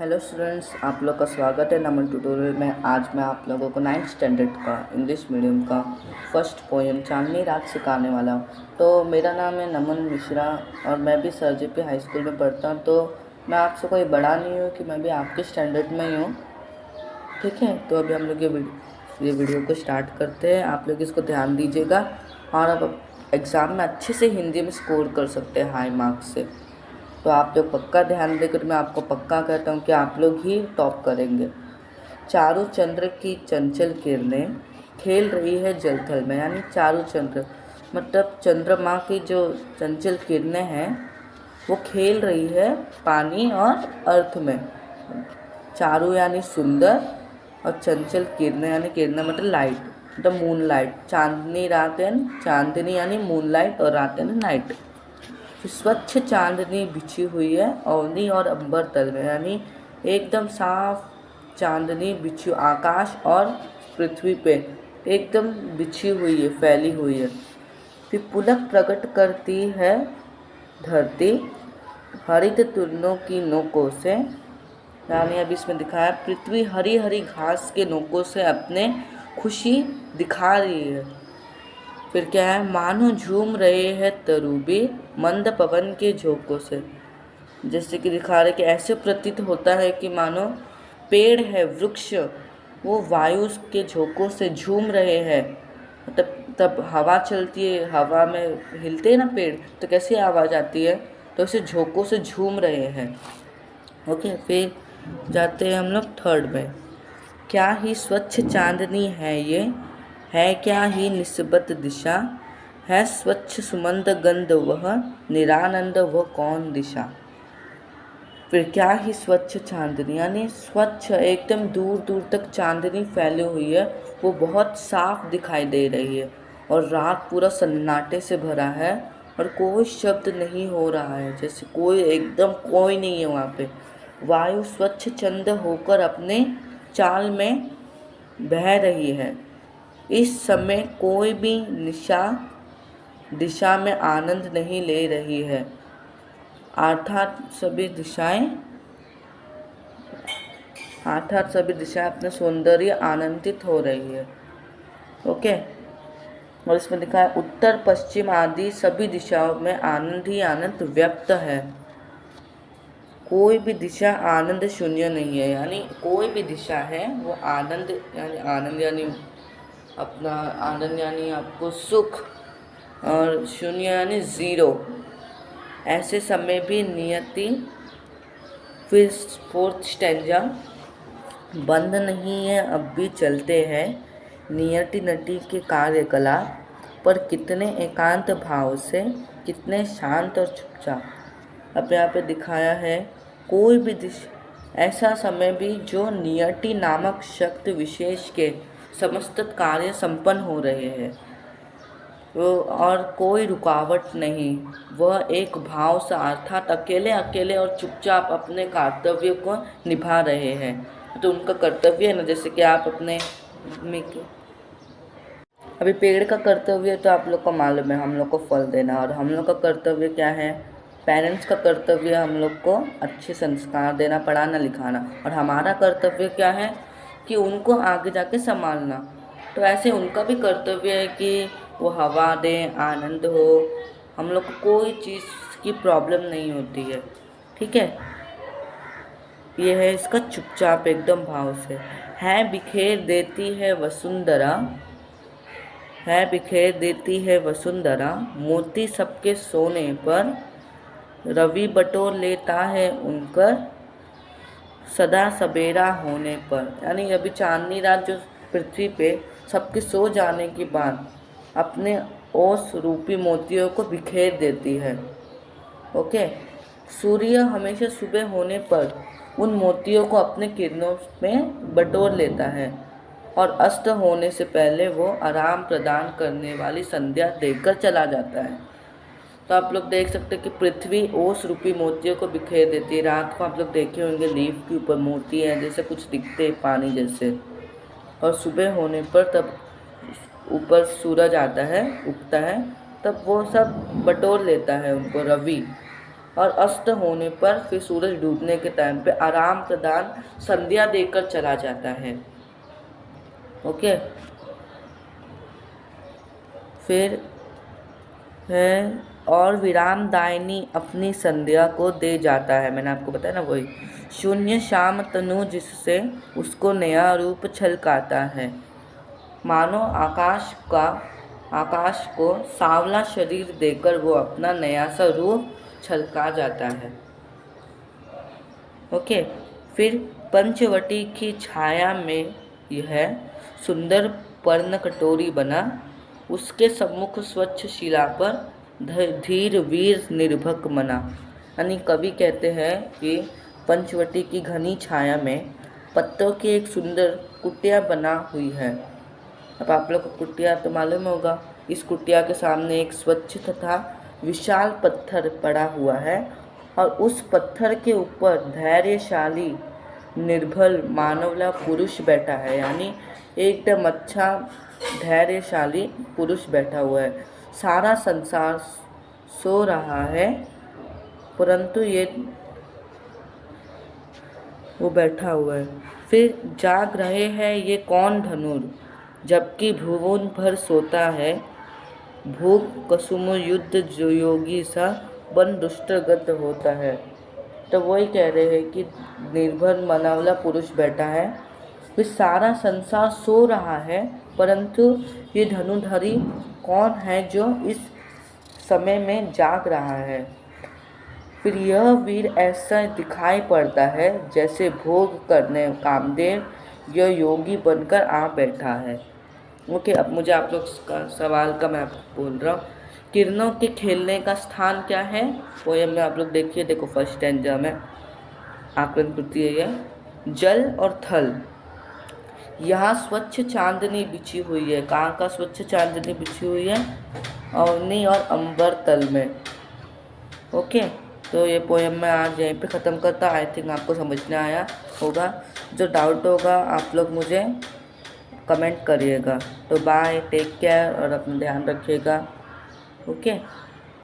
Hello students, आप लोग का स्वागत है नमन ट्यूटोरियल में। आज मैं आप लोगों को 9th स्टैंडर्ड का इंग्लिश मीडियम का फर्स्ट पोएम चांदनी रात सिखाने वाला हूँ। तो मेरा नाम है नमन मिश्रा और मैं भी sir G P high school में पढ़ता हूँ। तो मैं आपसे कोई बड़ा नहीं हूँ कि मैं भी आपके स्टैंडर्ड में ही हूँ, ठीक है। तो अभी हम लोग ये वीडियो को स्टार्ट करते हैं। आप लोग इसको ध्यान दीजिएगा और अब एग्ज़ाम में अच्छे से हिंदी में स्कोर कर सकते हैं हाई मार्क्स से। तो आप लोग पक्का ध्यान देकर, मैं आपको पक्का कहता हूँ कि आप लोग ही टॉप करेंगे। चारों चंद्र की चंचल किरणें खेल रही है जल थल में, यानी चारों चंद्र मतलब चंद्रमा की जो चंचल किरणें हैं वो खेल रही है पानी और अर्थ में। चारों यानी सुंदर और चंचल किरणें यानी किरणें मतलब लाइट, मतलब मून लाइट। चांदनी रात यानी चांदनी यानी मून लाइट और रात यानी नाइट। स्वच्छ चांदनी बिछी हुई है अवनी और अंबर तल में, यानी एकदम साफ चांदनी बिछी आकाश और पृथ्वी पे एकदम बिछी हुई है, फैली हुई है। फिर पुलक प्रकट करती है धरती हरित तुरनों की नोकों से, यानी अभी इसमें दिखाया पृथ्वी हरी हरी घास के नोकों से अपने खुशी दिखा रही है। फिर क्या है, मानो झूम रहे हैं तरूबी मंद पवन के झोंकों से, जैसे कि दिखा रहे कि ऐसे प्रतीत होता है कि मानो पेड़ है, वृक्ष, वो वायु के झोंकों से झूम रहे हैं। मतलब तब हवा चलती है, हवा में हिलते हैं ना पेड़, तो कैसी आवाज़ आती है, तो उसे झोंकों से झूम रहे हैं। ओके, फिर जाते हैं हम लोग थर्ड में। क्या ही स्वच्छ चांदनी है ये, है क्या ही निस्बत दिशा, है स्वच्छ सुमंद गंध वह, निरानंद वह कौन दिशा। फिर क्या ही स्वच्छ चांदनी, यानी स्वच्छ एकदम दूर दूर तक चांदनी फैली हुई है, वो बहुत साफ दिखाई दे रही है और रात पूरा सन्नाटे से भरा है और कोई शब्द नहीं हो रहा है, जैसे कोई एकदम कोई नहीं है वहाँ पे। वायु स्वच्छ चंद होकर अपने चाल में बह रही है। इस समय कोई भी दिशा में आनंद नहीं ले रही है, अर्थात सभी दिशाएं अपने सौंदर्य आनंदित हो रही है। ओके, और इसमें लिखा है उत्तर पश्चिम आदि सभी दिशाओं में आनंद ही आनंद व्यक्त है। कोई भी दिशा आनंद शून्य नहीं है, यानी कोई भी दिशा है वो आनंद यानी अपना आनंद यानी आपको सुख, और शून्य यानी ज़ीरो। ऐसे समय भी नियति। फिर फोर्थ स्टैंजा, बंद नहीं है अब भी चलते हैं नियति नटी के कार्यकलाप, पर कितने एकांत भाव से, कितने शांत और चुपचाप। अब यहाँ पे दिखाया है कोई भी ऐसा समय भी जो नियति नामक शक्ति विशेष के समस्त कार्य संपन्न हो रहे हैं, वो और कोई रुकावट नहीं, वह एक भाव से अर्थात अकेले अकेले और चुपचाप अपने कर्तव्य को निभा रहे हैं। तो उनका कर्तव्य है ना, जैसे कि आप अपने अभी पेड़ का कर्तव्य तो आप लोग को मालूम है, हम लोग को फल देना, और हम लोग का कर्तव्य क्या है, पेरेंट्स का कर्तव्य हम लोग को अच्छे संस्कार देना, पढ़ाना लिखाना, और हमारा कर्तव्य क्या है कि उनको आगे जाके संभालना। तो ऐसे उनका भी कर्तव्य है कि वो हवा दें, आनंद हो, हम लोग को कोई चीज़ की प्रॉब्लम नहीं होती है, ठीक है। ये है इसका चुपचाप एकदम भाव से। है बिखेर देती है वसुंधरा, है बिखेर देती है वसुंधरा, मोती सबके सोने पर, रवि बटोर लेता है उनकर सदा सवेरा होने पर। यानी अभी चांदनी रात जो पृथ्वी पे सबके सो जाने के बाद अपने ओस रूपी मोतियों को बिखेर देती है। ओके, सूर्य हमेशा सुबह होने पर उन मोतियों को अपने किरणों में बटोर लेता है और अस्त होने से पहले वो आराम प्रदान करने वाली संध्या देकर चला जाता है। तो आप लोग देख सकते हैं कि पृथ्वी ओस रूपी मोतियों को बिखेर देती है। रात को आप लोग देखे होंगे लीफ के ऊपर मोती है जैसे कुछ दिखते हैं पानी जैसे, और सुबह होने पर तब ऊपर सूरज आता है, उगता है, तब वो सब बटोर लेता है उनको रवि। और अस्त होने पर फिर सूरज डूबने के टाइम पे आराम प्रदान संध्या देकर चला जाता है। ओके, फिर है और विरामदायिनी अपनी संध्या को दे जाता है। मैंने आपको बताया ना, वही शून्य श्याम तनु जिससे उसको नया रूप छलकाता है। मानो आकाश को सांवला शरीर देकर वो अपना नया सा रूप छलका जाता है। ओके, फिर पंचवटी की छाया में यह सुंदर पर्ण कटोरी बना, उसके सम्मुख स्वच्छ शिला पर धीर वीर निर्भक मना। यानी कवि कहते हैं कि पंचवटी की घनी छाया में पत्तों की एक सुंदर कुटिया बना हुई है। अब आप लोग को कुटिया तो मालूम होगा। इस कुटिया के सामने एक स्वच्छ तथा विशाल पत्थर पड़ा हुआ है और उस पत्थर के ऊपर धैर्यशाली निर्भल मानवला पुरुष बैठा है। यानी एकदम अच्छा धैर्यशाली पुरुष बैठा हुआ है। सारा संसार सो रहा है परंतु वो बैठा हुआ है। फिर जाग रहे हैं ये कौन धनुर, जबकि भुवन भर सोता है। भूख कसुम युद्ध जो योगी सा बन दुष्टगत होता है। तो वही कह रहे हैं कि निर्भर मनावला पुरुष बैठा है, फिर सारा संसार सो रहा है परंतु ये धनुधारी कौन है जो इस समय में जाग रहा है। फिर यह वीर ऐसा दिखाई पड़ता है जैसे भोग करने कामदेव यह योगी बनकर आ बैठा है। ओके, अब मुझे आप लोग का सवाल का मैं बोल रहा हूँ। किरणों के खेलने का स्थान क्या है? पोयम में आप लोग देखिए, देखो फर्स्ट स्टैंजा में आकलन कृति है यह, जल और थल। यहाँ स्वच्छ चांदनी बिछी हुई है। कहाँ का स्वच्छ चांदनी बिछी हुई है? अवनी और अंबर तल में। ओके, तो ये पोयम मैं आज यहीं पे ख़त्म करता। आई थिंक आपको समझ में आया होगा। जो डाउट होगा आप लोग मुझे कमेंट करिएगा। तो बाय, टेक केयर और अपना ध्यान रखिएगा। ओके।